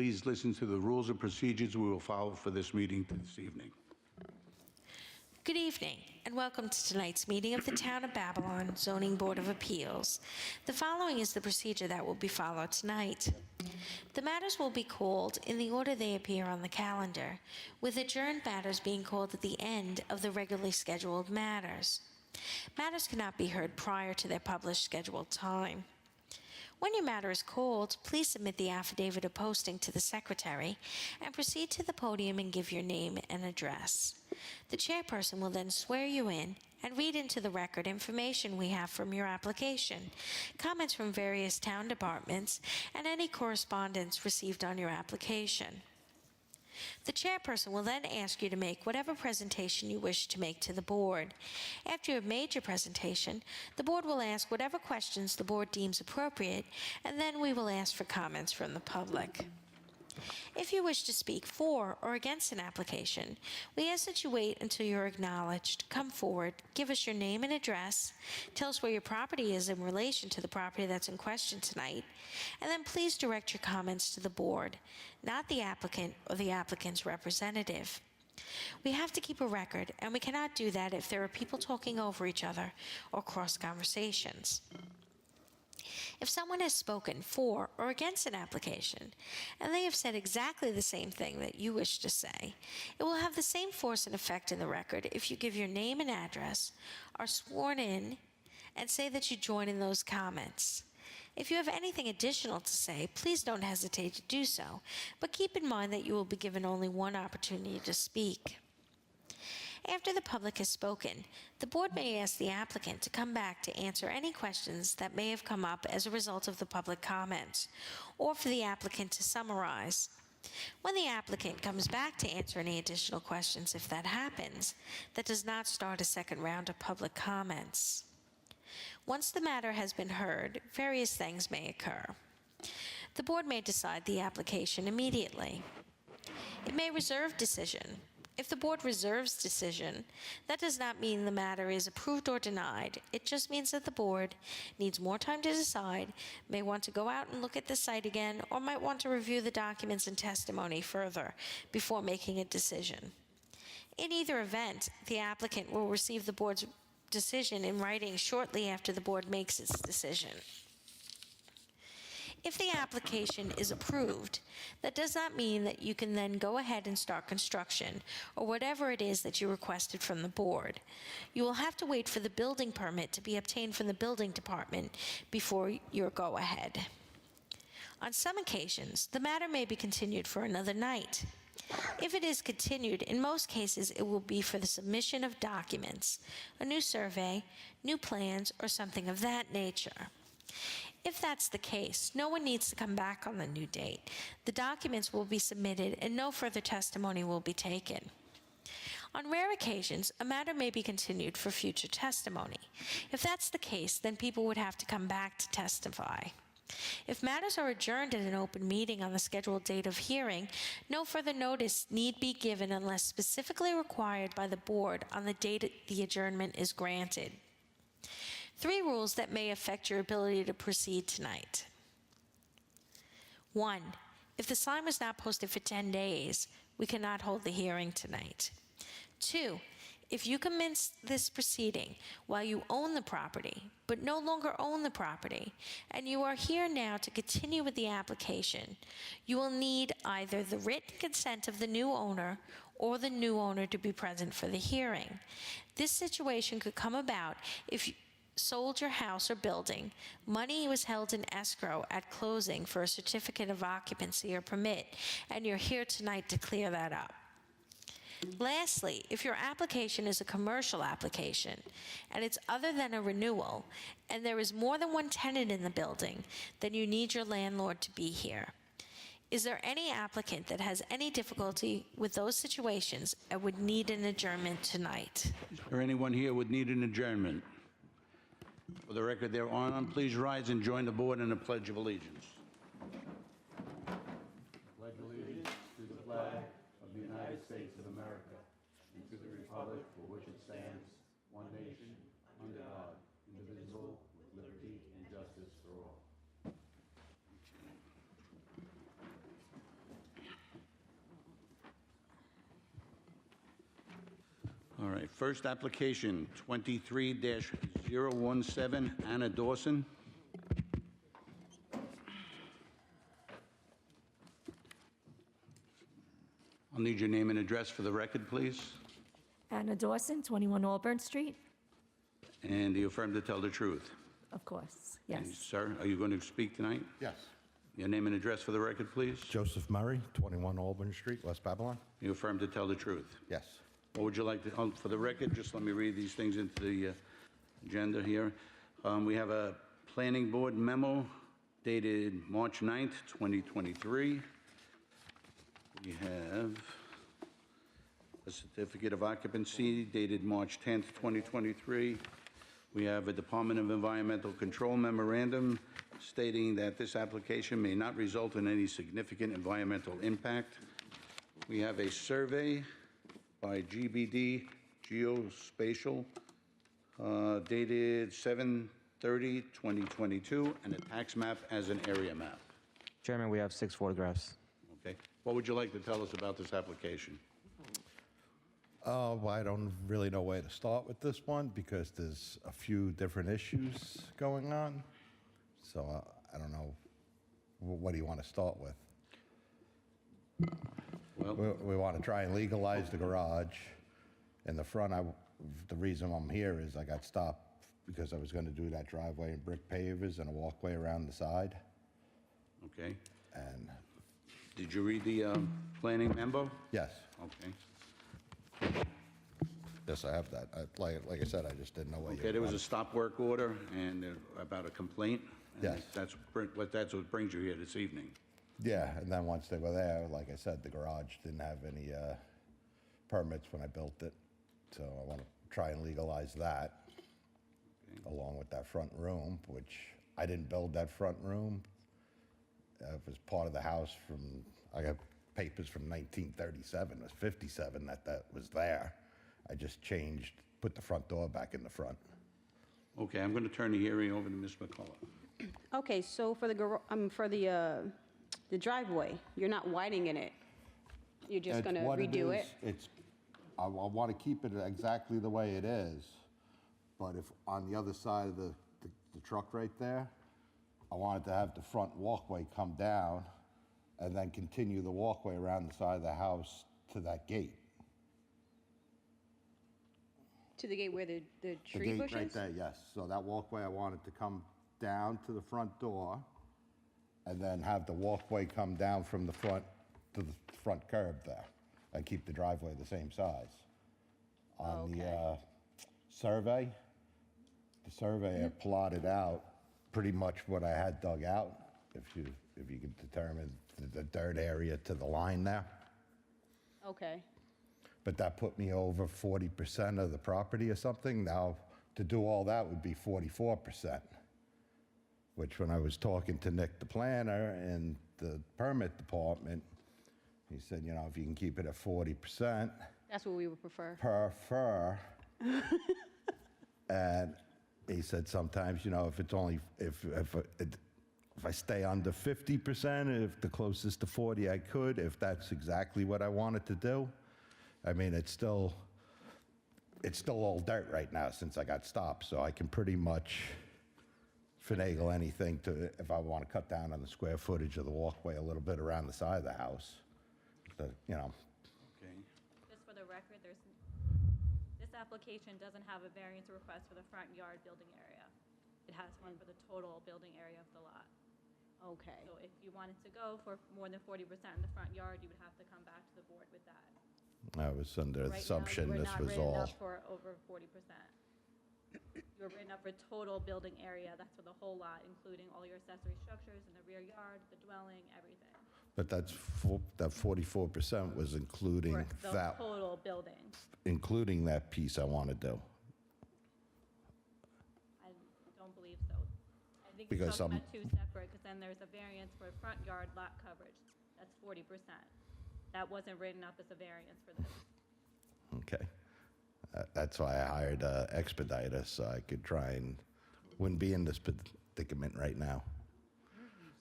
Please listen to the rules and procedures we will follow for this meeting this evening. Good evening, and welcome to tonight's meeting of the Town of Babylon Zoning Board of Appeals. The following is the procedure that will be followed tonight. The matters will be called in the order they appear on the calendar, with adjourned matters being called at the end of the regularly scheduled matters. Matters cannot be heard prior to their published scheduled time. When your matter is called, please submit the affidavit of posting to the secretary and proceed to the podium and give your name and address. The chairperson will then swear you in and read into the record information we have from your application, comments from various town departments, and any correspondence received on your application. The chairperson will then ask you to make whatever presentation you wish to make to the board. After you have made your presentation, the board will ask whatever questions the board deems appropriate, and then we will ask for comments from the public. If you wish to speak for or against an application, we ask that you wait until you're acknowledged, come forward, give us your name and address, tell us where your property is in relation to the property that's in question tonight, and then please direct your comments to the board, not the applicant or the applicant's representative. We have to keep a record, and we cannot do that if there are people talking over each other or cross conversations. If someone has spoken for or against an application, and they have said exactly the same thing that you wish to say, it will have the same force and effect in the record if you give your name and address, are sworn in, and say that you join in those comments. If you have anything additional to say, please don't hesitate to do so, but keep in mind that you will be given only one opportunity to speak. After the public has spoken, the board may ask the applicant to come back to answer any questions that may have come up as a result of the public comments, or for the applicant to summarize. When the applicant comes back to answer any additional questions, if that happens, that does not start a second round of public comments. Once the matter has been heard, various things may occur. The board may decide the application immediately. It may reserve decision. If the board reserves decision, that does not mean the matter is approved or denied. It just means that the board needs more time to decide, may want to go out and look at the site again, or might want to review the documents and testimony further before making a decision. In either event, the applicant will receive the board's decision in writing shortly after the board makes its decision. If the application is approved, that does not mean that you can then go ahead and start construction or whatever it is that you requested from the board. You will have to wait for the building permit to be obtained from the building department before your go-ahead. On some occasions, the matter may be continued for another night. If it is continued, in most cases it will be for the submission of documents, a new survey, new plans, or something of that nature. If that's the case, no one needs to come back on the new date. The documents will be submitted and no further testimony will be taken. On rare occasions, a matter may be continued for future testimony. If that's the case, then people would have to come back to testify. If matters are adjourned at an open meeting on the scheduled date of hearing, no further notice need be given unless specifically required by the board on the date the adjournment is granted. 3 rules that may affect your ability to proceed tonight. 1. If the sign was not posted for 10 days, we cannot hold the hearing tonight. 2. If you commence this proceeding while you own the property, but no longer own the property, and you are here now to continue with the application, you will need either the written consent of the new owner or the new owner to be present for the hearing. This situation could come about if you sold your house or building, money was held in escrow at closing for a certificate of occupancy or permit, and you're here tonight to clear that up. Lastly, if your application is a commercial application and it's other than a renewal and there is more than one tenant in the building, then you need your landlord to be here. Is there any applicant that has any difficulty with those situations and would need an adjournment tonight? Is there anyone here would need an adjournment? For the record, there are none. Please rise and join the board in the Pledge of Allegiance. Pledge allegiance to the flag of the United States of America and to the republic for which it stands, one nation, under God, indivisible, with liberty and justice for all. First application, 23-017, Anna Dawson. I'll need your name and address for the record, please. Anna Dawson, 21 Auburn Street. And do you affirm to tell the truth? Of course, And, yes. sir, are you going to speak tonight? Yes. Your name and address for the record, please. Joseph Murray, 21 Auburn Street, West Babylon. You affirm to tell the truth? Yes. What would you like to, for the record, just let me read these things into the agenda here. We have a planning board memo dated March 9th, 2023. We have a certificate of occupancy dated March 10th, 2023. We have a Department of Environmental Control memorandum stating that this application may not result in any significant environmental impact. We have a survey by GBD Geospatial dated 7/30/2022, and a tax map as an area map. Chairman, we have 6 photographs. Okay. What would you like to tell us about this application? Well, I don't really know where to start with this one because there's a few different issues going on. So I don't know. What do you want to start with? Well, We want to try and legalize the garage. In the front, the reason I'm here is I got stopped because I was going to do that driveway and brick pavers and a walkway around the side. okay. And Did you read the planning memo? yes, Okay. yes, I have that. Like I said, I just didn't know what you. Okay, there was a stop work order and about a complaint? and Yes. That's what brings you here this evening. Yeah, and then once they were there, like I said, the garage didn't have any permits when I built it. So I want to try and legalize that, along with that front room, which I didn't build that front room. It was part of the house I got papers from 1937, it was 57 that was there. I just put the front door back in the front. Okay, I'm going to turn the hearing over to Ms. McCullough. Okay, so for the driveway, you're not widening it. You're just going to redo it? I want to keep it exactly the way it is, but if on the other side of the truck right there, I wanted to have the front walkway come down and then continue the walkway around the side of the house to that gate. To the gate where the The tree gate bushes? right there, yes. So that walkway, I wanted to come down to the front door and then have the walkway come down from the front to the front curb there and keep the driveway the same size. On the survey, I plotted out pretty much what I had dug out, if you could determine the dirt area to the line there. Okay. But that put me over 40% of the property or something. Now, to do all that would be 44%, which when I was talking to Nick, the planner, and the permit department, he said, if you can keep it at 40%, That's what we would prefer. prefer. And he said sometimes, if it's only, if I stay under 50%, if the closest to 40 I could, if that's exactly what I wanted to do. I mean, it's still all dirt right now since I got stopped, so I can pretty much finagle anything if I want to cut down on the square footage of the walkway a little bit around the side of the house. Okay. Just for the record, this application doesn't have a variance request for the front yard building area. It has one for the total building area of the lot. Okay. So if you wanted to go for more than 40% in the front yard, you would have to come back to the board with that. I was under the Right now, assumption you were this not was written all. up for over 40%. You were written up for total building area, that's for the whole lot, including all your accessory structures in the rear yard, the dwelling, everything. But that 44% was including For the that, total building. including that piece I want to do. I don't believe so. I think you're Because talking about two separate, because then there's a variance for front yard lot coverage. That's 40%. That wasn't written up as a variance for this. Okay. That's why I hired Expediter, so I could try and wouldn't be in this predicament right now.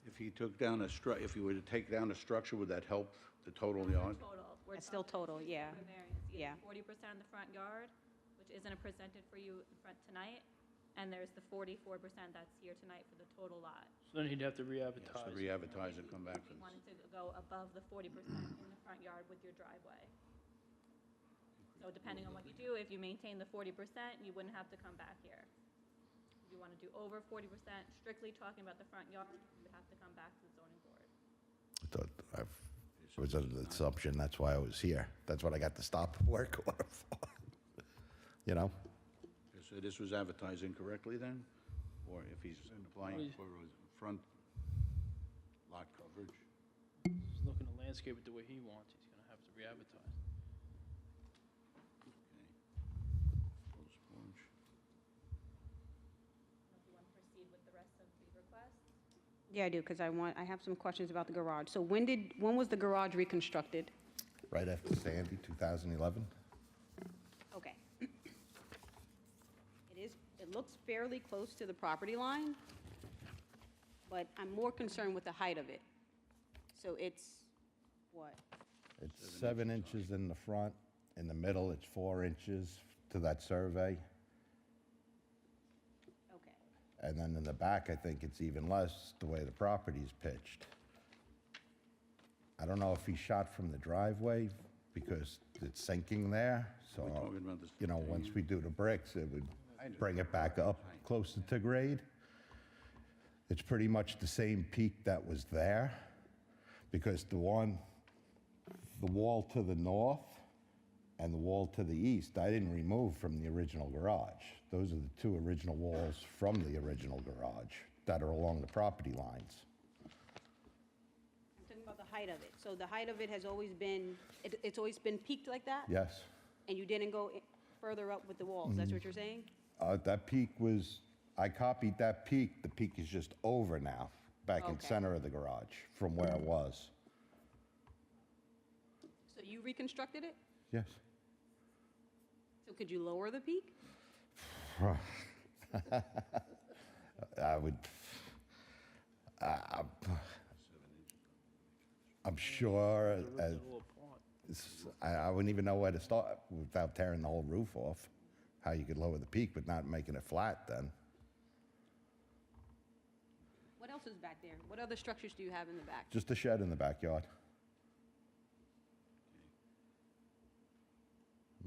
If you were to take down a structure, would that help the total yard? Total. It's still total, yeah. For variance. Yeah. 40% in the front yard, which isn't presented for you in front tonight, and there's the 44% that's here tonight for the total lot. So then he'd have to Yes, re-advertise. to re-advertise and come back for We this. wanted to go above the 40% in the front yard with your driveway. So depending on what you do, if you maintain the 40%, you wouldn't have to come back here. If you want to do over 40%, strictly talking about the front yard, you would have to come back to the zoning board. I was under the assumption that's why I was here. That's what I got the stop work order for. You know? So this was advertised incorrectly then? Or if he's applying for a front lot coverage? He's looking to landscape it the way he wants, he's gonna have to re-advertise. Close porch. If you want to proceed with the rest of the request. Yeah, I do, because I have some questions about the garage. So when was the garage reconstructed? Right after Sandy, 2011. Okay. It looks fairly close to the property line, but I'm more concerned with the height of it. So it's, what? It's 7 inches in the front. In the middle, it's 4 inches to that survey. Okay. And then in the back, I think it's even less, the way the property's pitched. I don't know if he shot from the driveway because it's sinking there, so, talking about this you know, once we do the bricks, it would bring it back up closer to grade. It's pretty much the same peak that was there, because the wall to the north and the wall to the east, I didn't remove from the original garage. Those are the two original walls from the original garage that are along the property lines. I'm talking about the height of it. So the height of it has always been, it's always been peaked like that? Yes. And you didn't go further up with the walls, that's what you're saying? That peak was, I copied that peak. The peak is just over now, back in Okay. center of the garage from where it was. So you reconstructed it? Yes. So could you lower the peak? I would, I'm sure, Rip it all apart. I wouldn't even know where to start without tearing the whole roof off. How you could lower the peak but not making it flat then. What else is back there? What other structures do you have in the back? Just a shed in the backyard.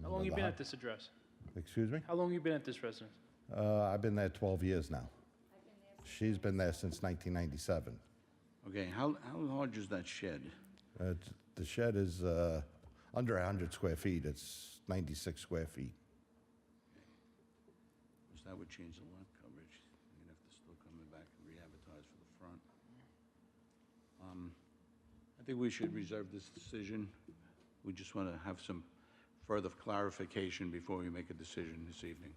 How long you been at this address? Excuse me? How long you been at this residence? I've been there 12 years now. She's been there since 1997. Okay, how large is that shed? The shed is under 100 square feet. It's 96 square feet. Because that would change the lot coverage. You'd have to still come back and re-advertise for the front. I think we should reserve this decision. We just want to have some further clarification before we make a decision this evening.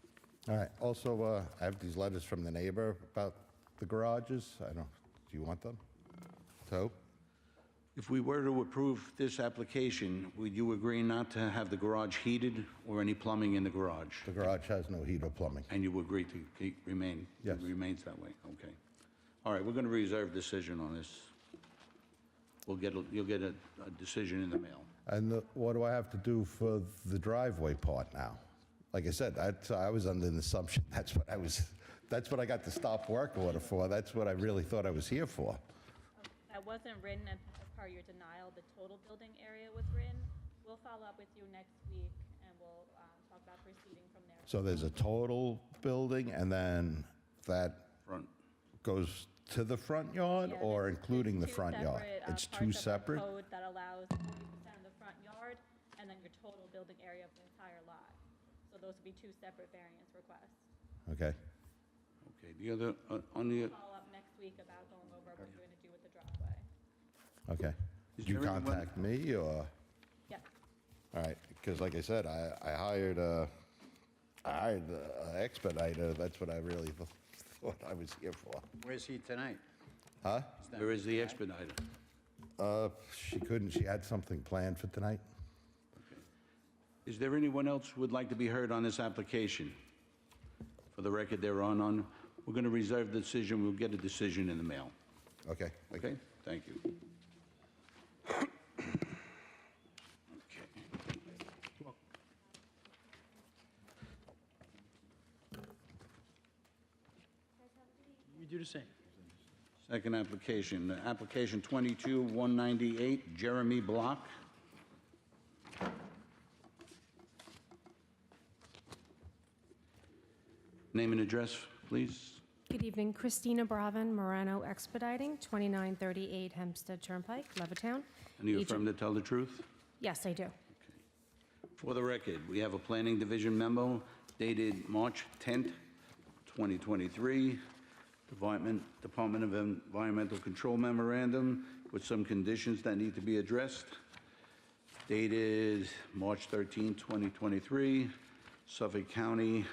All right. Also, I have these letters from the neighbor about the garages. I don't, do you want them? So, If we were to approve this application, would you agree not to have the garage heated or any plumbing in the garage? the garage has no heat or plumbing. And you agree to remain? Yes. It remains that way, okay. All right, we're going to reserve decision on this. You'll get a decision in the mail. And what do I have to do for the driveway part now? Like I said, I was under the assumption that's what I got the stop work order for. That's what I really thought I was here for. That wasn't written as part of your denial, the total building area was written. We'll follow up with you next week, and we'll talk about proceeding from there. So there's a total building, and then that Front. goes to the front yard, Yeah, or there's including the two front yard? separate, It's parts two of the separate? Code that allows 40% of the front yard, and then your total building area of the entire lot. So those would be two separate variance requests. Okay. Okay, the other, on the, Follow up next week about going over what you're gonna do with the driveway. Okay. Is Did you there anyone- contact me, or? Yep. All right, because like I said, I hired an expediter. That's what I really thought I was here for. Where's he tonight? Huh? where is the expediter? She couldn't, she had something planned for tonight. Is there anyone else who would like to be heard on this application? For the record, they're on. We're going to reserve the decision. We'll get a decision in the mail. Okay. Okay? Thank you. Okay. do the same. Second application, application 22-198, Jeremy Block. Name and address, please. Good evening, Christina Bravin, Morano Expediting, 2938 Hempstead Turnpike, Levittown. And you Agent- affirm to tell the truth? Yes, I do. For the record, we have a Planning Division memo dated March 10th, 2023, Department of Environmental Control Memorandum with some conditions that need to be addressed, dated March 13th, 2023, Suffolk County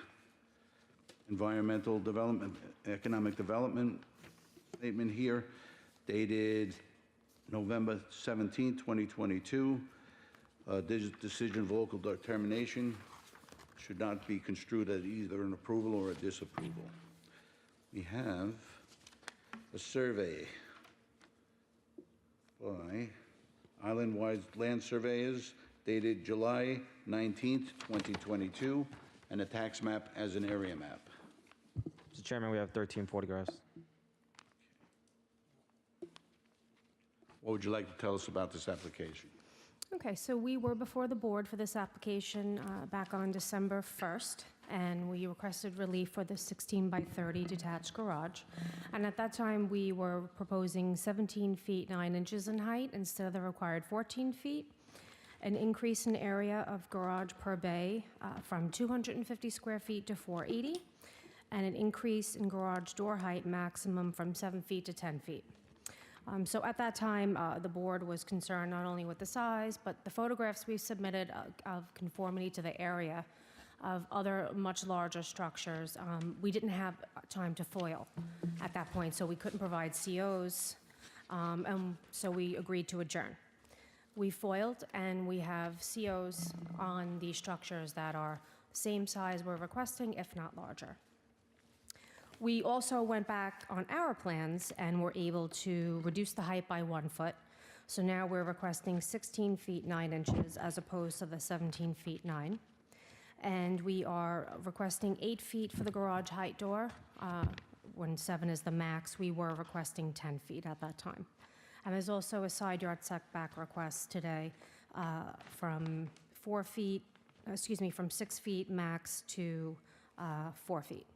Environmental Development, Economic Development statement here, dated November 17th, 2022. Decision of local determination should not be construed as either an approval or a disapproval. We have a survey by Island-Wide Land Surveyors dated July 19th, 2022, and a tax map as an area map. Mr. Chairman, we have 13 photographs. What would you like to tell us about this application? Okay, so we were before the board for this application back on December 1st, and we requested relief for the 16 by 30 detached garage. And at that time, we were proposing 17 feet 9 inches in height instead of the required 14 feet, an increase in area of garage per bay from 250 square feet to 480, and an increase in garage door height maximum from 7 feet to 10 feet. So at that time, the board was concerned not only with the size, but the photographs we submitted of conformity to the area of other much larger structures. We didn't have time to foil at that point, so we couldn't provide COs, and so we agreed to adjourn. We foiled, and we have COs on the structures that are same size we're requesting, if not larger. We also went back on our plans and were able to reduce the height by 1 foot. So now we're requesting 16 feet 9 inches as opposed to the 17 feet 9. And we are requesting 8 feet for the garage height door. When 7 is the max, we were requesting 10 feet at that time. And there's also a side yard setback request today from 4 feet, from 6 feet max to 4 feet.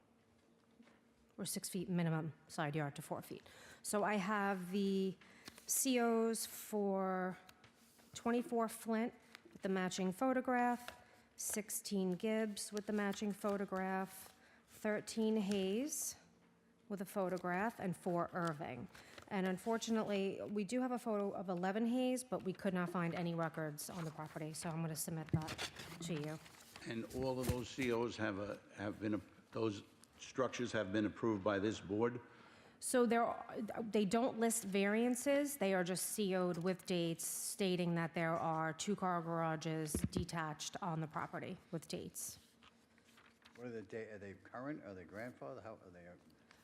Or 6 feet minimum side yard to 4 feet. So I have the COs for 24 Flint with the matching photograph, 16 Gibbs with the matching photograph, 13 Hayes with a photograph, and 4 Irving. And unfortunately, we do have a photo of 11 Hayes, but we could not find any records on the property, so I'm going to submit that to you. And all of those COs have been, those structures have been approved by this board? So they don't list variances, they are just CO'd with dates stating that there are 2-car garages detached on the property with dates. What are the date, are they current, are they grandfather, how are they?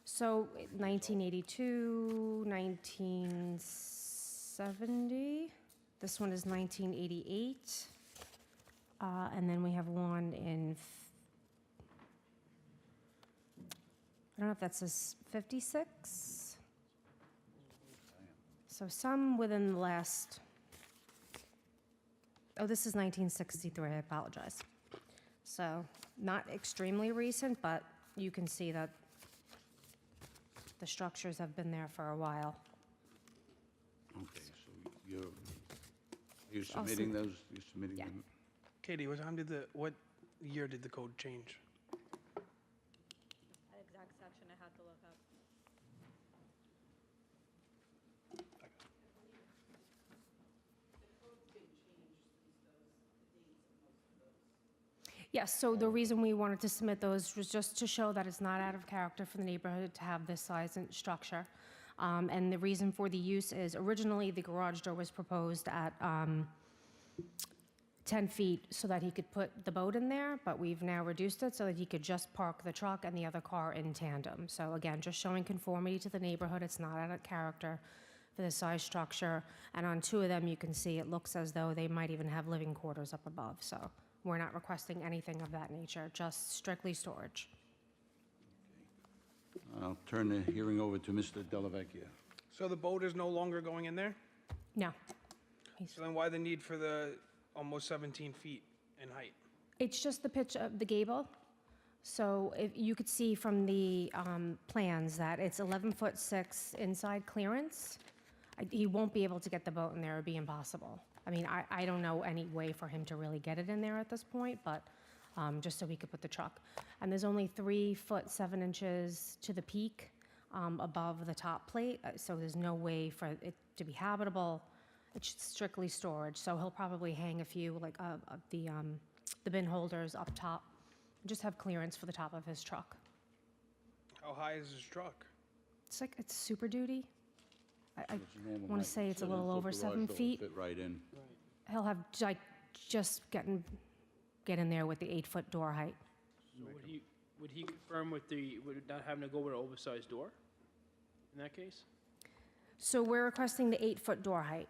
So 1982, 1970, this one is 1988, and then we have one in, I don't know if that says 56. So some within the last, oh, this is 1963, I apologize. So not extremely recent, but you can see that the structures have been there for a while. Okay, so you're submitting those, you're submitting Yeah. them? Katie, what year did the code change? That exact section I had to look up. Yes, so the reason we wanted to submit those was just to show that it's not out of character for the neighborhood to have this size and structure. And the reason for the use is originally the garage door was proposed at 10 feet so that he could put the boat in there, but we've now reduced it so that he could just park the truck and the other car in tandem. So again, just showing conformity to the neighborhood. It's not out of character for the size structure. And on 2 of them, you can see it looks as though they might even have living quarters up above. So we're not requesting anything of that nature, just strictly storage. I'll turn the hearing over to Mr. Dellavecchia. So the boat is no longer going in there? No. So then why the need for the almost 17 feet in height? It's just the pitch of the gable. So if you could see from the plans that it's 11'6" inside clearance. He won't be able to get the boat in there, it'd be impossible. I mean, I don't know any way for him to really get it in there at this point, but just so he could put the truck. And there's only 3'7" to the peak above the top plate, so there's no way for it to be habitable. It's strictly storage, so he'll probably hang a few, like, of the bin holders up top. Just have clearance for the top of his truck. How high is his truck? It's Super Duty. I What's the normal want height? to say it's a 7 little foot over garage 7 door will feet. Fit right in. He'll have, like, just get in there with the 8-foot door height. So would he confirm with not having to go with an oversized door in that case? So we're requesting the 8-foot door height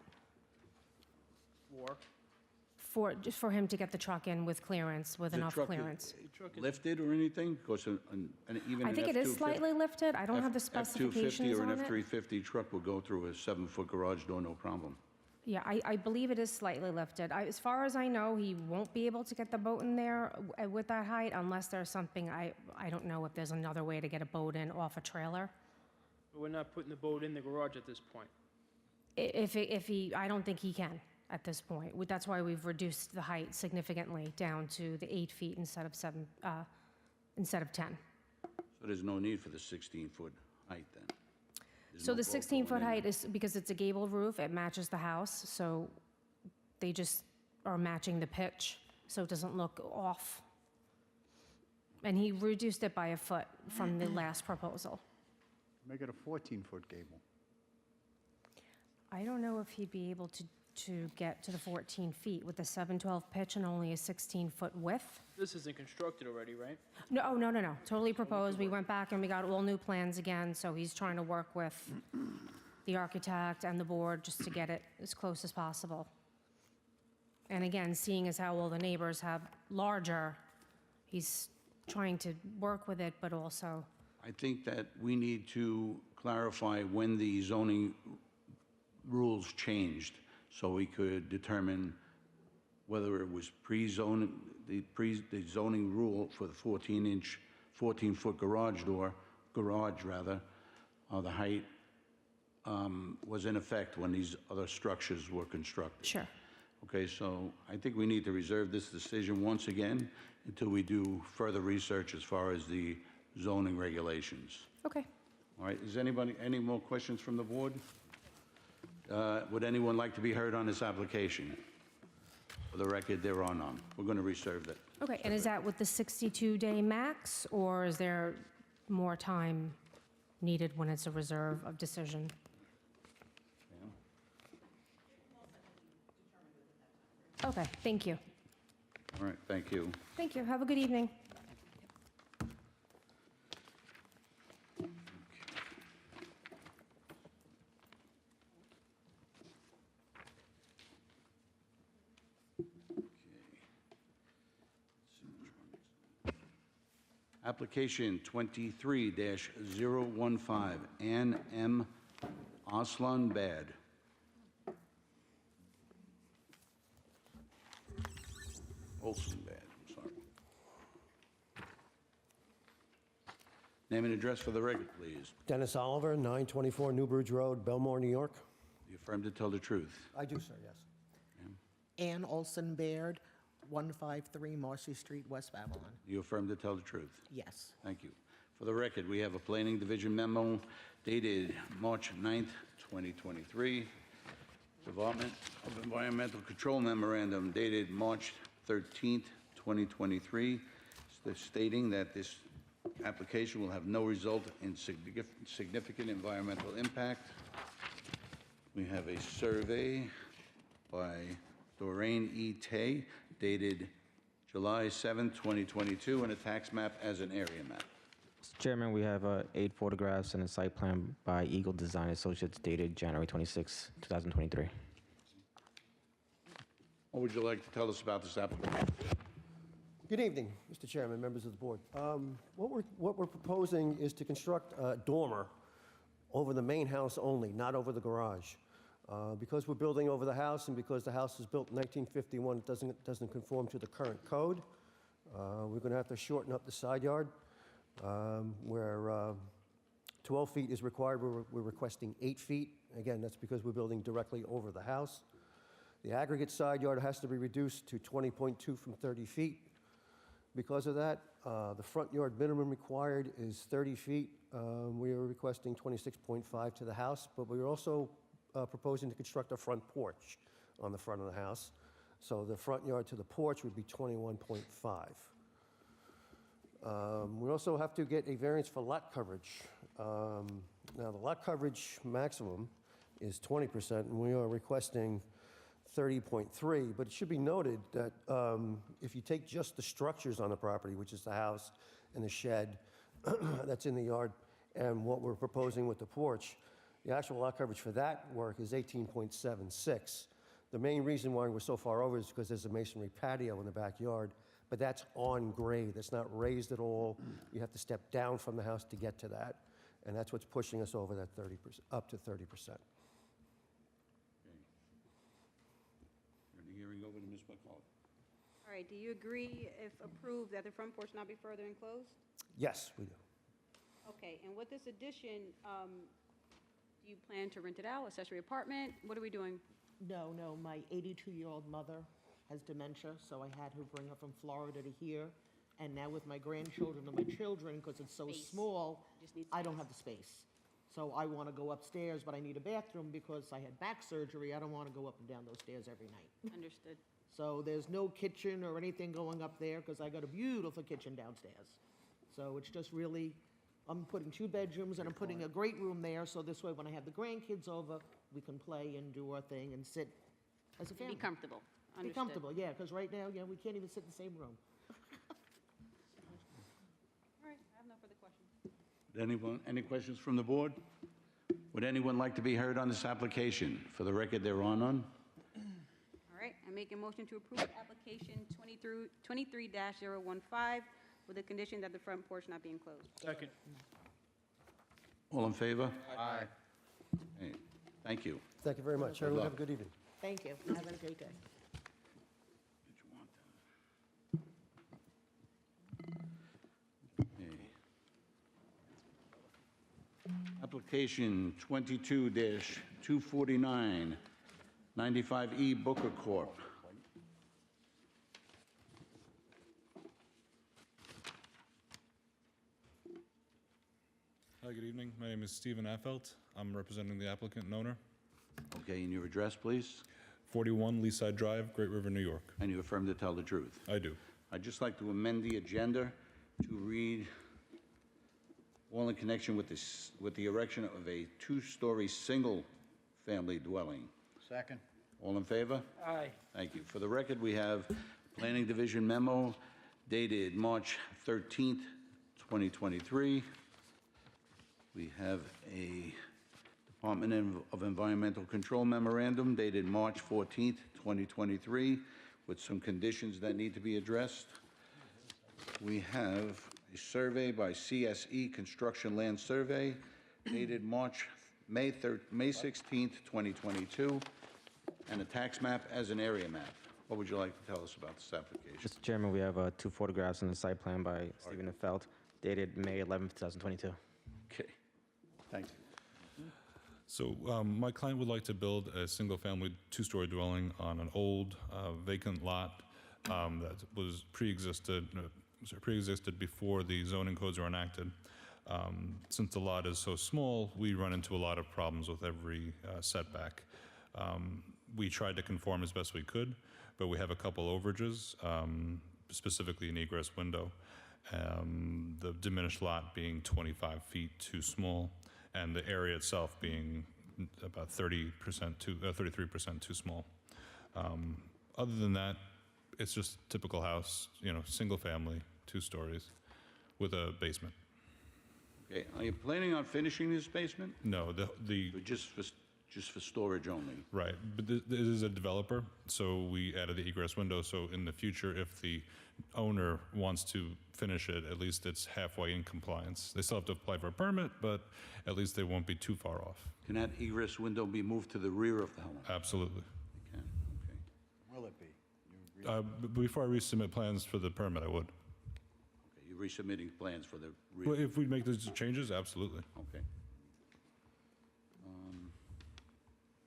just for him to get the truck in with clearance, with The enough truck clearance. lifted or anything? Because even I an think it is F-250 slightly lifted. I don't have the F-250 specifications or an on it. F-350 truck will go through a 7-foot garage door, no problem. Yeah, I believe it is slightly lifted. As far as I know, he won't be able to get the boat in there with that height unless there's something, I don't know if there's another way to get a boat in off a trailer. But we're not putting the boat in the garage at this point. I don't think he can at this point. That's why we've reduced the height significantly down to the 8 feet instead of 10. So there's no need for the 16-foot height then? There's So no the boat going 16-foot in. height is, because it's a gable roof, it matches the house, so they just are matching the pitch, so it doesn't look off. And he reduced it by a foot from the last proposal. Make it a 14-foot gable. I don't know if he'd be able to get to the 14 feet with the 712 pitch and only a 16-foot width. This isn't constructed already, right? No, totally proposed. We went back and we got all new plans again, so he's trying to work with the architect and the board just to get it as close as possible. And again, seeing as how all the neighbors have larger, he's trying to work with it, but also, I think that we need to clarify when the zoning rules changed, so we could determine whether it was pre-zoning, the zoning rule for the 14-foot garage, the height was in effect when these other structures were constructed. sure. Okay, so I think we need to reserve this decision once again until we do further research as far as the zoning regulations. Okay. All right, is any more questions from the board? Would anyone like to be heard on this application? For the record, there are none. We're going to reserve that. Okay, and is that with the 62-day max, or is there more time needed when it's a reserve of decision? Okay, thank you. All right, thank you. Thank you. Have a good evening. Application 23-015, Ann M. Aslan Bad. Olson Bad, I'm sorry. Name and address for the record, please. Dennis Oliver, 924 Newbridge Road, Belmore, New York. You affirm to tell the truth. I do, sir, yes. Ann Olson Baird, 153 Marcy Street, West Babylon. You affirm to tell the truth. Yes. Thank you. For the record, we have a Planning Division memo dated March 9th, 2023. Development of Environmental Control Memorandum dated March 13th, 2023, stating that this application will have no result in significant environmental impact. We have a survey by Doreen E. Tay dated July 7th, 2022, and a tax map as an area map. Mr. Chairman, we have 8 photographs and a site plan by Eagle Design Associates dated January 26, 2023. What would you like to tell us about this application? Good evening, Mr. Chairman, members of the board. What we're proposing is to construct a dormer over the main house only, not over the garage. Because we're building over the house and because the house was built in 1951, it doesn't conform to the current code. We're going to have to shorten up the side yard where 12 feet is required. We're requesting 8 feet. Again, that's because we're building directly over the house. The aggregate side yard has to be reduced to 20.2 from 30 feet. Because of that, the front yard minimum required is 30 feet. We are requesting 26.5 to the house, but we're also proposing to construct a front porch on the front of the house. So the front yard to the porch would be 21.5. We also have to get a variance for lot coverage. Now, the lot coverage maximum is 20%, and we are requesting 30.3, but it should be noted that if you take just the structures on the property, which is the house and the shed that's in the yard, and what we're proposing with the porch, the actual lot coverage for that work is 18.76. The main reason why we're so far over is because there's a masonry patio in the backyard, but that's on grade. That's not raised at all. You have to step down from the house to get to that, and that's what's pushing us over that 30%, up to 30%. The hearing over to Ms. McCullough. All right, do you agree, if approved, that the front porch not be further enclosed? Yes, we do. Okay, and with this addition, do you plan to rent it out, accessory apartment? What are we doing? No, my 82-year-old mother has dementia, so I had her bring her from Florida to here. And now with my grandchildren and my children, because it's so Space. small, Just need I don't have the space. So I want to go upstairs, but I need a bathroom because I had back surgery. I don't want to go up and down those stairs every night. Understood. So there's no kitchen or anything going up there because I got a beautiful kitchen downstairs. So it's just really, I'm putting 2 bedrooms and I'm putting a great room there, so this way when I have the grandkids over, we can play and do our thing and sit as a family. Be comfortable. Be Understood. comfortable, yeah, because right now, yeah, we can't even sit in the same room. All right, I have no further questions. Anyone, any questions from the board? Would anyone like to be heard on this application? For the record, there are none. All right, I make a motion to approve application 23-015 with the condition that the front porch not be enclosed. Second. All in favor? Aye. Thank you. Thank you very much. Everyone have a good evening. Thank you. Have a great day. Did you want that? Okay. Application 22-249, 95E Booker Corp. Hi, good evening. My name is Stephen Affelt. I'm representing the applicant and owner. Okay, and your address, please? 41 Leaside Drive, Great River, New York. And you affirm to tell the truth? I do. I'd just like to amend the agenda to read, all in connection with this, with the erection of a 2-story single-family dwelling. Second. All in favor? Aye. Thank you. For the record, we have Planning Division memo dated March 13th, 2023. We have a Department of Environmental Control memorandum dated March 14th, 2023, with some conditions that need to be addressed. We have a survey by CSE Construction Land Survey dated May 16th, 2022, and a tax map as an area map. What would you like to tell us about this application? Mr. Chairman, we have 2 photographs in the site plan by Stephen Felt, dated May 11th, 2022. Okay, thank you. So my client would like to build a single-family 2-story dwelling on an old vacant lot that was pre-existed before the zoning codes were enacted. Since the lot is so small, we run into a lot of problems with every setback. We tried to conform as best we could, but we have a couple overages, specifically an egress window. The diminished lot being 25 feet too small, and the area itself being about 33% too small. Other than that, it's just typical house, single family, 2 stories, with a basement. Okay, are you planning on finishing this basement? No, Or just just for storage only. Right, but this is a developer, so we added the egress window, so in the future, if the owner wants to finish it, at least it's halfway in compliance. They still have to apply for a permit, but at least they won't be too far off. Can that egress window be moved to the rear of the home? Absolutely. It can, okay. Will it be? You agree? Before I resubmit plans for the permit, I would. Okay, you're resubmitting plans for the Well, rear, if we make those changes, absolutely. okay.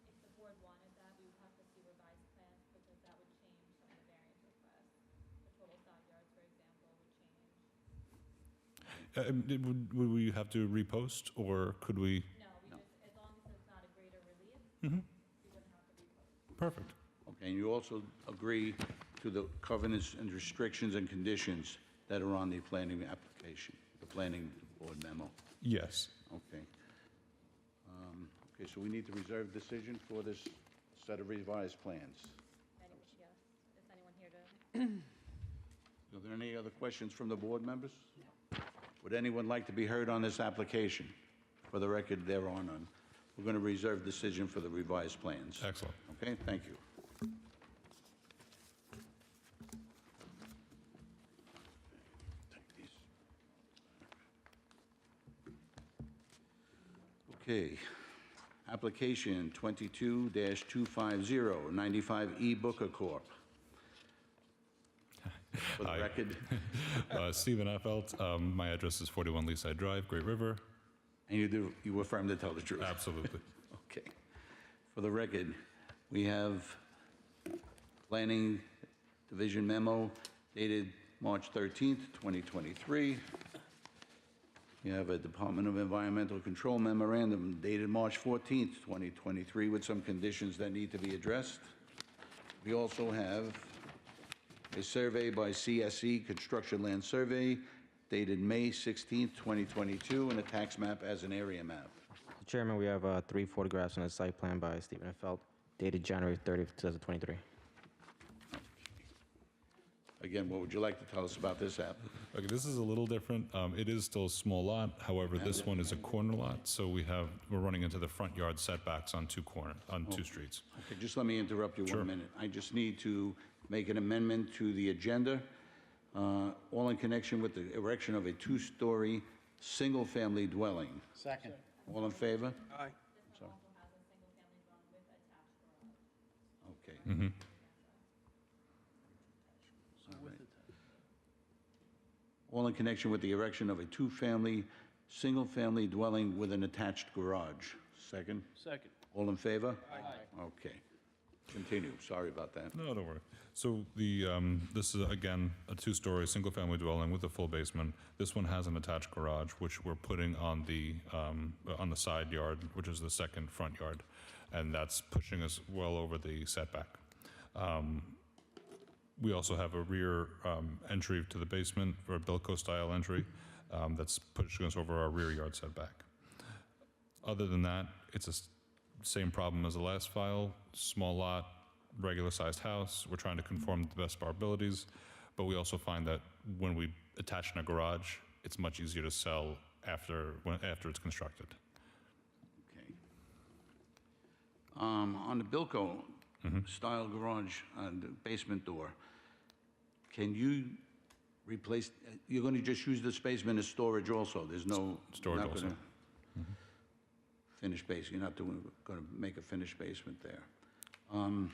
If the board wanted that, we would have to see revised plans because that would change some of the variance requests. The total side yards, for example, would change. Would we have to repost, or could we? No, we just, as long as it's not a greater relief, Mhm. we wouldn't have to repost. Perfect. Okay, and you also agree to the covenants and restrictions and conditions that are on the planning application, the planning board memo? Yes. Okay. Okay, so we need to reserve decision for this set of revised plans. Yes, is anyone here to? Are there any other questions from the board members? Would anyone like to be heard on this application? For the record, there are none. We're going to reserve decision for the revised plans. Excellent. Okay, thank you. Okay. Application 22-250, 95E Booker Corp. For the Hi. record, Stephen Affelt, my address is 41 Leaside Drive, Great River. and you affirm to tell the truth? Absolutely. Okay. For the record, we have Planning Division memo dated March 13th, 2023. We have a Department of Environmental Control memorandum dated March 14th, 2023, with some conditions that need to be addressed. We also have a survey by CSE Construction Land Survey dated May 16th, 2022, and a tax map as an area map. Chairman, we have 3 photographs on a site plan by Stephen Affelt, dated January 30th, 2023. Again, what would you like to tell us about this app? Okay, this is a little different. It is still a small lot. However, this one is a corner lot, so we're running into the front yard setbacks on two streets. Okay, just let me interrupt you Sure. 1 minute. I just need to make an amendment to the agenda, all in connection with the erection of a two-story, single-family dwelling. Second. All in favor? Aye. Sorry. Okay. Mhm. All in connection with the erection of a two-family, single-family dwelling with an attached garage. Second? Second. All in favor? Aye. Okay. Continue. Sorry about that. No, don't worry. So this is, again, a two-story, single-family dwelling with a full basement. This one has an attached garage, which we're putting on the side yard, which is the second front yard, and that's pushing us well over the setback. We also have a rear entry to the basement, or a Bilco-style entry, that's pushing us over our rear yard setback. Other than that, it's the same problem as the last file, small lot, regular-sized house. We're trying to conform to the best of our abilities, but we also find that when we attach in a garage, it's much easier to sell after it's constructed. Okay. On the Bilco style garage, the basement door, can you replace, you're going to just use this basement as storage also? There's no... Storage not also. gonna Finished base, you're not going to make a finished basement there. Is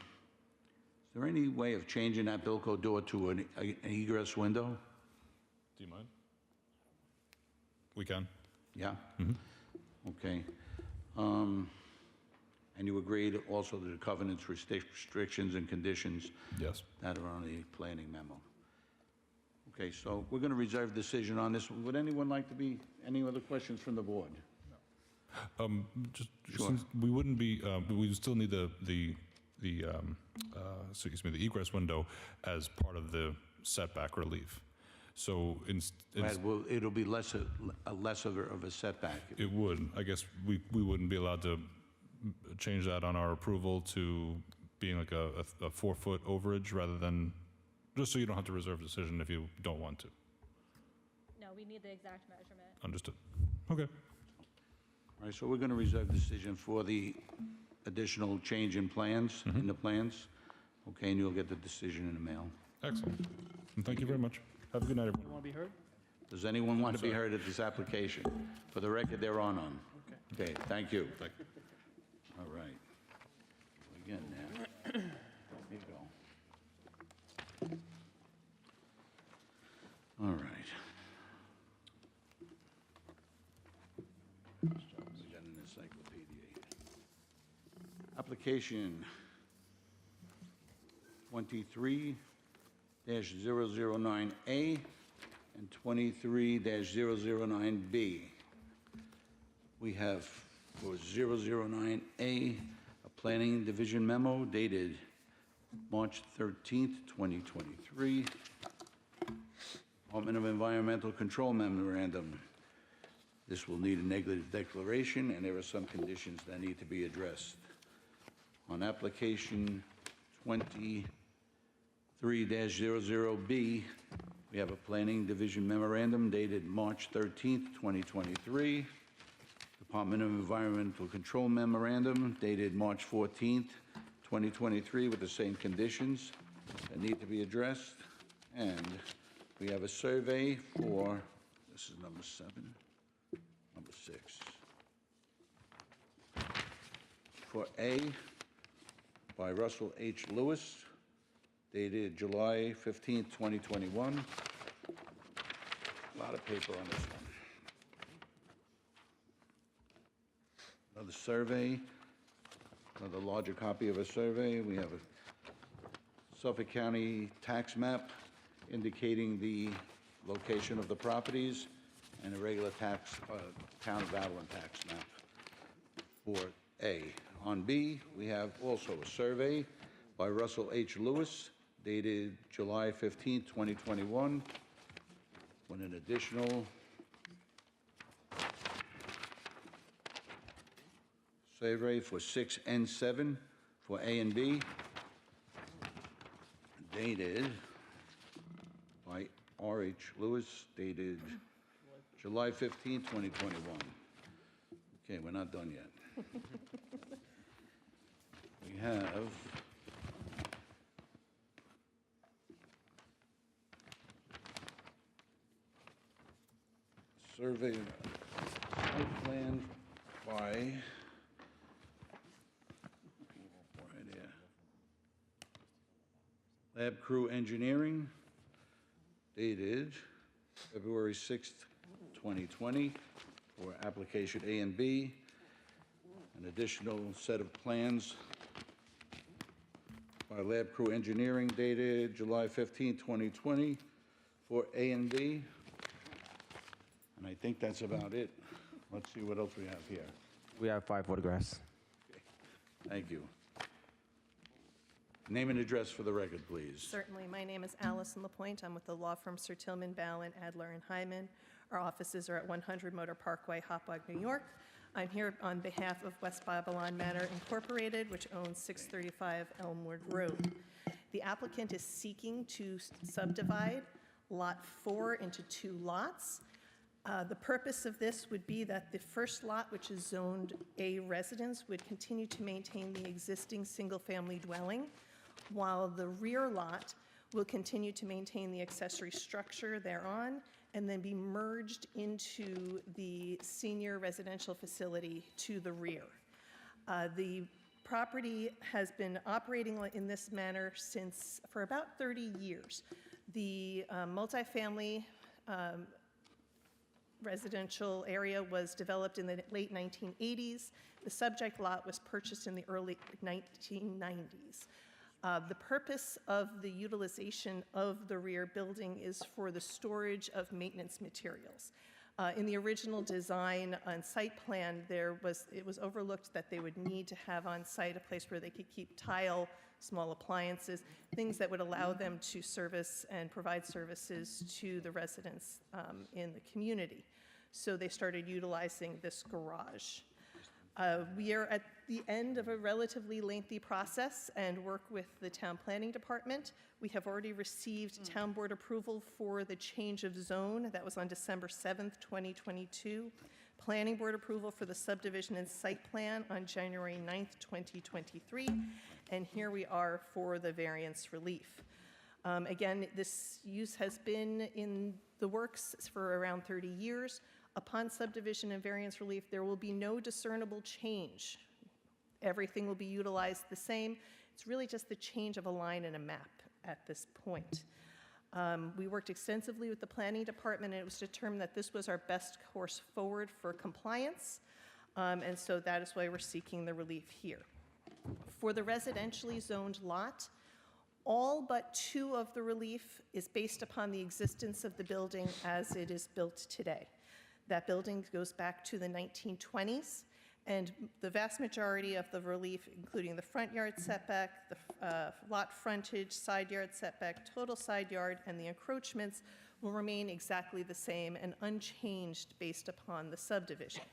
there any way of changing that Bilco door to an egress window? Do you mind? We can. Yeah? Okay. And you agreed also to the covenants, restrictions, and conditions Yes. that are on the planning memo. Okay, so we're going to reserve decision on this. Would anyone like to be, any other questions from the board? Just Sure. since we wouldn't be, we would still need the egress window as part of the setback relief. So Right, well, it'll be less of a setback. it would, I guess we wouldn't be allowed to change that on our approval to being like a 4-foot overage rather than, just so you don't have to reserve a decision if you don't want to. No, we need the exact measurement. Understood. Okay. All right, so we're going to reserve decision for the additional change in plans, in the plans. Okay, and you'll get the decision in the mail. Excellent. And thank you very much. Have a good night, everyone. You want to be heard? Does anyone want to be heard at this application? For the record, they're on. Okay, thank you. All right. Again now. Here you go. All right. We got an encyclopedia here. Application 23-009A and 23-009B. We have for 009A, a planning division memo dated March 13th, 2023. Department of Environmental Control memorandum. This will need a negative declaration, and there are some conditions that need to be addressed. On application 23-00B, we have a planning division memorandum dated March 13th, 2023. Department of Environmental Control memorandum dated March 14th, 2023, with the same conditions that need to be addressed. And we have a survey for, this is number 7, number 6. For A, by Russell H. Lewis, dated July 15th, 2021. A lot of paper on this one. Another survey, another larger copy of a survey. We have a Suffolk County tax map indicating the location of the properties and a regular tax, Town of Avalon tax map for A. On B, we have also a survey by Russell H. Lewis, dated July 15, 2021, with an additional survey for 6 and 7 for A and B, dated by R.H. Lewis, dated July 15, 2021. Okay, we're not done yet. We have survey site plan by right here. Lab Crew Engineering, dated February 6th, 2020, for application A and B. An additional set of plans by Lab Crew Engineering dated July 15, 2020 for A and B. And I think that's about it. Let's see what else we have here. We have 5 photographs. Thank you. Name and address for the record, please. Certainly. My name is Allison LaPointe. I'm with the law firm Sir Tillman, Ballin, Adler, and Hyman. Our offices are at 100 Motor Parkway, Hopewell, New York. I'm here on behalf of West Babylon Manor Incorporated, which owns 635 Elmwood Road. The applicant is seeking to subdivide Lot 4 into 2 lots. The purpose of this would be that the first lot, which is zoned A residence, would continue to maintain the existing single-family dwelling, while the rear lot will continue to maintain the accessory structure thereon and then be merged into the senior residential facility to the rear. The property has been operating in this manner for about 30 years. The multifamily residential area was developed in the late 1980s. The subject lot was purchased in the early 1990s. The purpose of the utilization of the rear building is for the storage of maintenance materials. In the original design on site plan, it was overlooked that they would need to have on site a place where they could keep tile, small appliances, things that would allow them to service and provide services to the residents in the community. So they started utilizing this garage. We are at the end of a relatively lengthy process and work with the town planning department. We have already received town board approval for the change of zone. That was on December 7th, 2022. planning board approval for the subdivision and site plan on January 9th, 2023, and here we are for the variance relief. Again, this use has been in the works for around 30 years. Upon subdivision and variance relief, there will be no discernible change. Everything will be utilized the same. It's really just the change of a line in a map at this point. We worked extensively with the planning department, and it was determined that this was our best course forward for compliance, and so that is why we're seeking the relief here. For the residentially zoned lot, all but 2 of the relief is based upon the existence of the building as it is built today. That building goes back to the 1920s, and the vast majority of the relief, including the front yard setback, the lot frontage, side yard setback, total side yard, and the encroachments, will remain exactly the same and unchanged based upon the subdivision.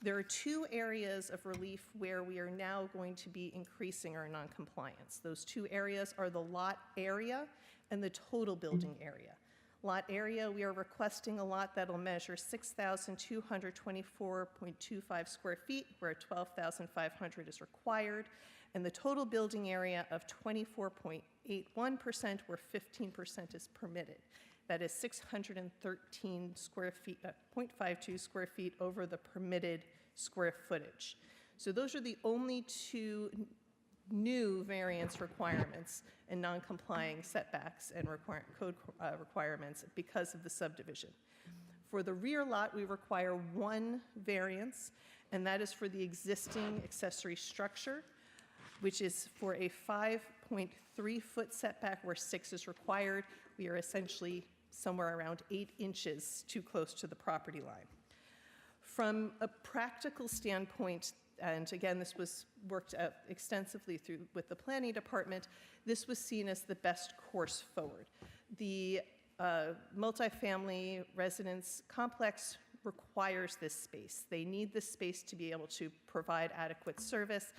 There are 2 areas of relief where we are now going to be increasing our noncompliance. Those 2 areas are the lot area and the total building area. Lot area, we are requesting a lot that'll measure 6,224.25 square feet, where 12,500 is required, and the total building area of 24.81%, where 15% is permitted. That is 613 square feet, 0.52 square feet over the permitted square footage. So those are the only 2 new variance requirements and non-complying setbacks and code requirements because of the subdivision. For the rear lot, we require 1 variance, and that is for the existing accessory structure, which is for a 5.3-foot setback where 6 is required. We are essentially somewhere around 8 inches too close to the property line. From a practical standpoint, and again, this was worked out extensively with the planning department, this was seen as the best course forward. The multifamily residence complex requires this space. They need this space to be able to provide adequate service.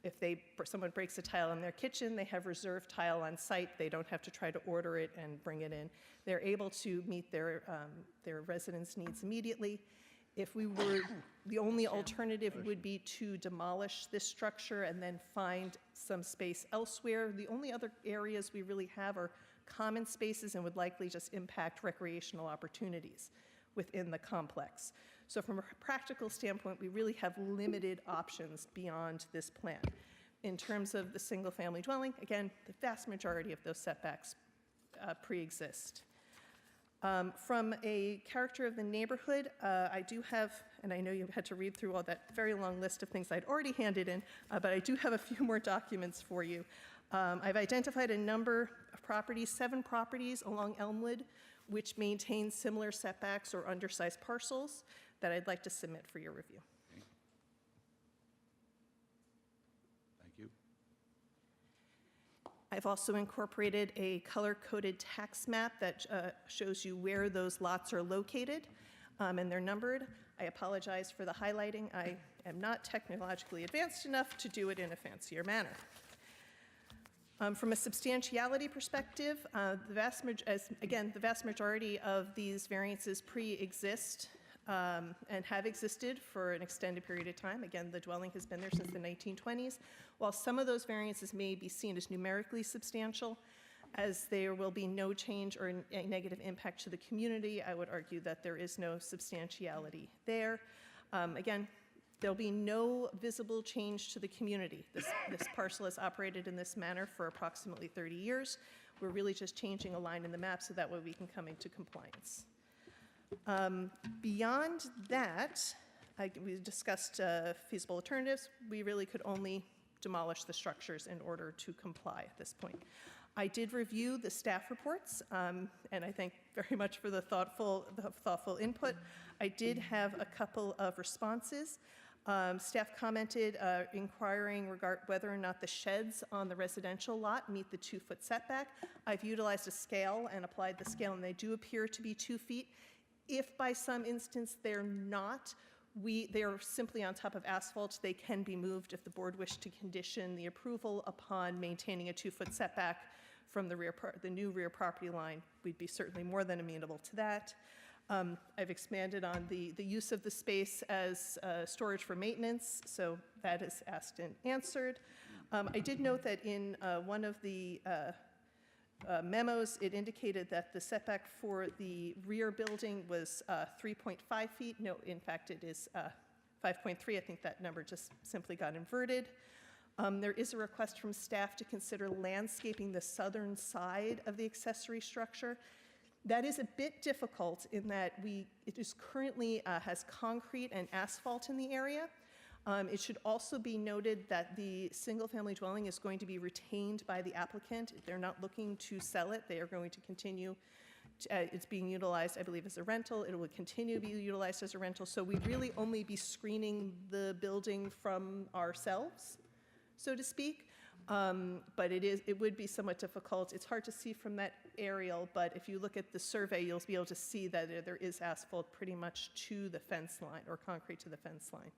If someone breaks a tile in their kitchen, they have reserved tile on site. They don't have to try to order it and bring it in. They're able to meet their residents' needs immediately. If we were, the only alternative would be to demolish this structure and then find some space elsewhere. The only other areas we really have are common spaces and would likely just impact recreational opportunities within the complex. So from a practical standpoint, we really have limited options beyond this plan. In terms of the single-family dwelling, again, the vast majority of those setbacks pre-exist. From a character of the neighborhood, I do have, and I know you had to read through all that very long list of things I'd already handed in, but I do have a few more documents for you. I've identified a number of properties, 7 properties along Elmwood, which maintain similar setbacks or undersized parcels that I'd like to submit for your review. Thank you. I've also incorporated a color-coded tax map that shows you where those lots are located, and they're numbered. I apologize for the highlighting. I am not technologically advanced enough to do it in a fancier manner. From a substantiality perspective, the vast majority of these variances pre-exist and have existed for an extended period of time. Again, the dwelling has been there since the 1920s. While some of those variances may be seen as numerically substantial, as there will be no change or a negative impact to the community, I would argue that there is no substantiality there. Again, there'll be no visible change to the community. This parcel has operated in this manner for approximately 30 years. We're really just changing a line in the map so that way we can come into compliance. Beyond that, we discussed feasible alternatives. We really could only demolish the structures in order to comply at this point. I did review the staff reports, and I thank very much for the thoughtful input. I did have a couple of responses. Staff commented inquiring regarding whether or not the sheds on the residential lot meet the 2-foot setback. I've utilized a scale and applied the scale, and they do appear to be 2 feet. If by some instance they're not, they are simply on top of asphalt. They can be moved if the board wished to condition the approval upon maintaining a 2-foot setback from the new rear property line. We'd be certainly more than amenable to that. I've expanded on the use of the space as storage for maintenance, so that is asked and answered. I did note that in one of the memos, it indicated that the setback for the rear building was 3.5 feet. No, in fact, it is 5.3. I think that number just simply got inverted. There is a request from staff to consider landscaping the southern side of the accessory structure. That is a bit difficult in that it is currently has concrete and asphalt in the area. It should also be noted that the single-family dwelling is going to be retained by the applicant. They're not looking to sell it. They are going to continue. It's being utilized, I believe, as a rental. It will continue to be utilized as a rental. So we'd really only be screening the building from ourselves, so to speak. But it would be somewhat difficult. It's hard to see from that aerial, but if you look at the survey, you'll be able to see that there is asphalt pretty much to the fence line, or concrete to the fence line.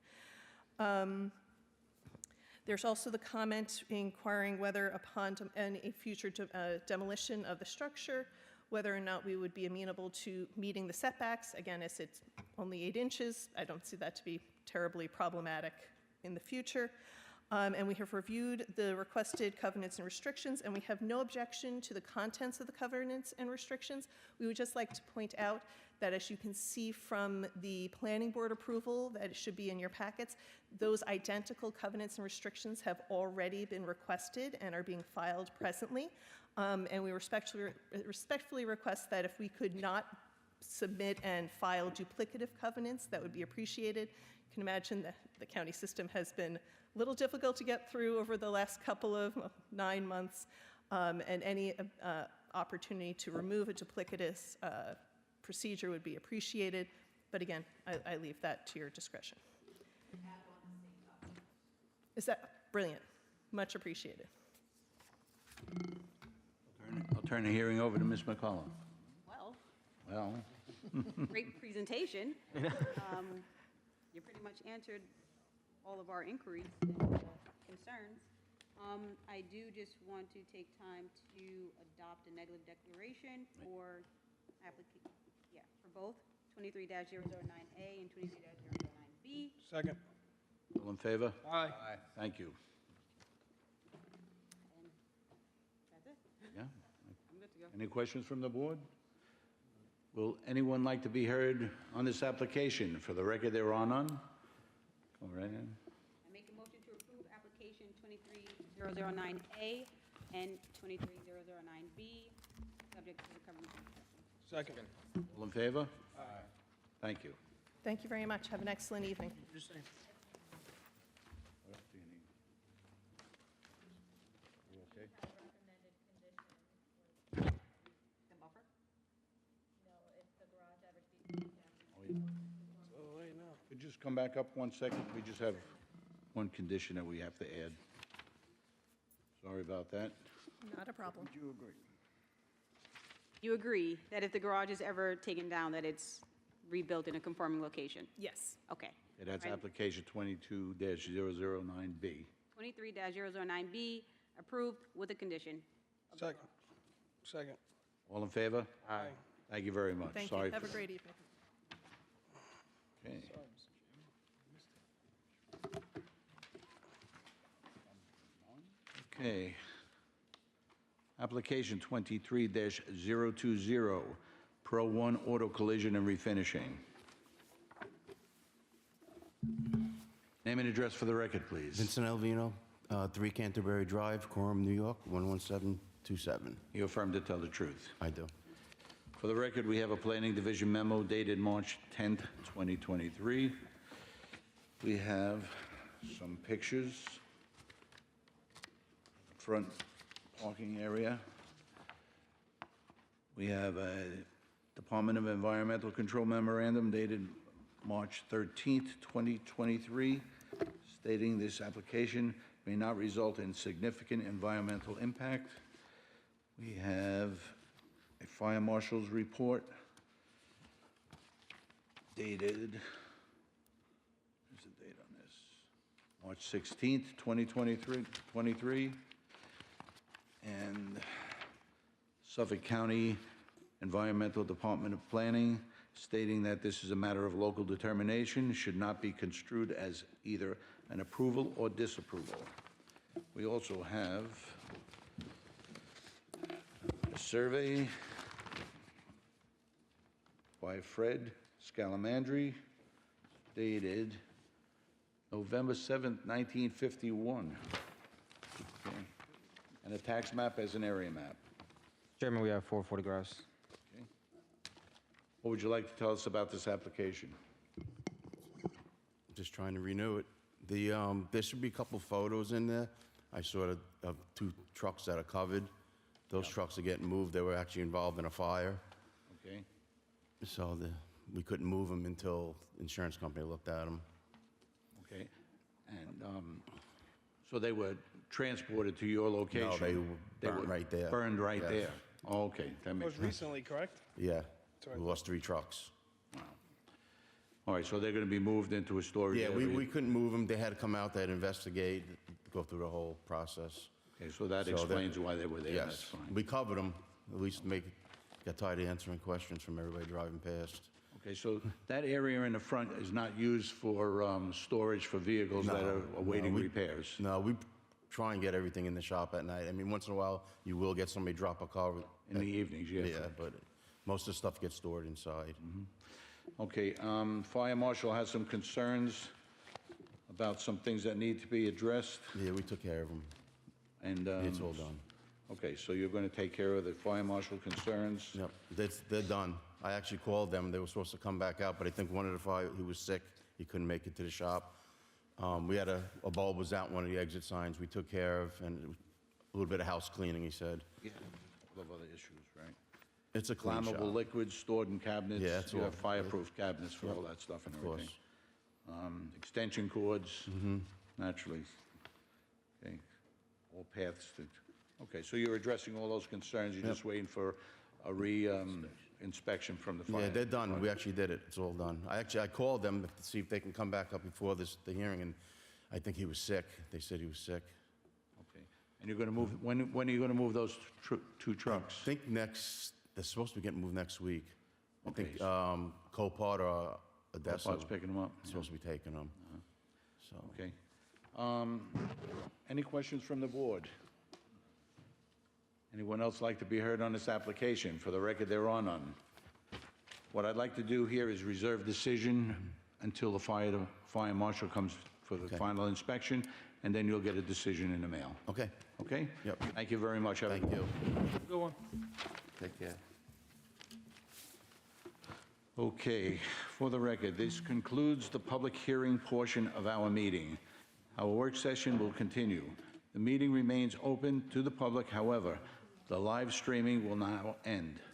There's also the comment inquiring whether upon any future demolition of the structure, whether or not we would be amenable to meeting the setbacks. Again, as it's only 8 inches, I don't see that to be terribly problematic in the future. And we have reviewed the requested covenants and restrictions, and we have no objection to the contents of the covenants and restrictions. We would just like to point out that, as you can see from the planning board approval that should be in your packets, those identical covenants and restrictions have already been requested and are being filed presently. And we respectfully request that if we could not submit and file duplicative covenants, that would be appreciated. You can imagine that the county system has been a little difficult to get through over the last couple of 9 months, and any opportunity to remove a duplicitous procedure would be appreciated. But again, I leave that to your discretion. Is that brilliant? Much appreciated. I'll turn the hearing over to Ms. McCullough. Well, Great presentation. You pretty much answered all of our inquiries and concerns. I do just want to take time to adopt a negative declaration for both 23-009A and 23-009B. Second. all in favor? Aye. Thank you. And that's it. Yeah? I'm good to go. Any questions from the board? Will anyone like to be heard on this application? For the record, there are none. Go right in. I make a motion to approve application 23009A and 23009B, subject to the covenant. Second. All in favor? Aye. Thank you. Thank you very much. Have an excellent evening. Just saying. What else do you need? You okay? The buffer? Oh, yeah. Oh, wait, no. Could you just come back up 1 second? We just have one condition that we have to add. Sorry about that. Not a problem. You agree? You agree that if the garage is ever taken down, that it's rebuilt in a conforming location? Yes. Okay. Yeah, that's Right. application 22-009B. 23-009B, approved with a condition. Second. Second. All in favor? Aye. Thank you very much. Thank Sorry you. Have a for- great evening. Okay. Okay. Application 23-020, Pro One Auto Collision and Refinishing. Name and address for the record, please. Vincent Alvino, 3 Canterbury Drive, Coram, New York, 11727. You affirm to tell the truth. I do. For the record, we have a Planning Division memo dated March 10th, 2023. We have some pictures. Front parking area. We have a Department of Environmental Control memorandum dated March 13th, 2023, stating this application may not result in significant environmental impact. We have a fire marshal's report dated, where's the date on this? March 16th, 2023, and Suffolk County Environmental Department of Planning stating that this is a matter of local determination, should not be construed as either an approval or disapproval. We also have a survey by Fred Scalamandri, dated November 7th, 1951. Okay. And a tax map as an area map. Chairman, we have 4 photographs. Okay. What would you like to tell us about this application? Just trying to renew it. There should be a couple photos in there. I saw of 2 trucks that are covered. Those trucks are getting moved. They were actually involved in a fire. Okay. So we couldn't move them until the insurance company looked at them. Okay. And so they were transported to your location? No, they were burned right there. Burned right Yes. there? Okay, that makes Most sense. recently, correct? Yeah, Sorry. we lost 3 trucks. All right, so they're going to be moved into a storage Yeah, area? we couldn't move them. They had to come out, they'd investigate, go through the whole process. Okay, so that So explains why they were there, that's Yes, fine. we covered them, at least got tired of answering questions from everybody driving past. Okay, so that area in the front is not used for storage for vehicles that are awaiting repairs? No, we try and get everything in the shop at night. I mean, once in a while, you will get somebody drop a car. In the evenings, yeah. Yeah, but most of the stuff gets stored inside. Okay, Fire Marshal has some concerns about some things that need to be addressed, Yeah, we took care of them. and... It's all done. Okay, so you're going to take care of the Fire Marshal concerns? Yep, they're done. I actually called them. They were supposed to come back out, but I think one of the 5, he was sick. He couldn't make it to the shop. We had a bulb was out, one of the exit signs we took care of, and a little bit of house cleaning, he said. Yeah. Couple of other issues, right? It's a clean shop. Flammable liquids stored in cabinets? Yeah, it's You all- have fireproof cabinets for all that stuff and Of everything? course. Extension cords? Naturally. Okay, all paths to, okay, so you're addressing all those concerns, you're just waiting for a inspection from the fire? Yeah, they're done. We actually did it. It's all done. I called them to see if they can come back up before the hearing, and I think he was sick. They said he was sick. Okay, and you're going to move, when are you going to move those 2 trucks? I think they're supposed to be getting moved next week. I Okay. think Copart or Odessa Copart's picking them up? is supposed to be taking them. So, Okay. Any questions from the board? Anyone else like to be heard on this application? For the record, there are none. What I'd like to do here is reserve decision until the fire marshal comes for the final inspection, and then you'll get a decision in the mail. Okay, Okay? Yep. Thank you very much. Have a thank you. Go on. Take care. Okay, for the record, this concludes the public hearing portion of our meeting. Our work session will continue. The meeting remains open to the public, however, the live streaming will now end.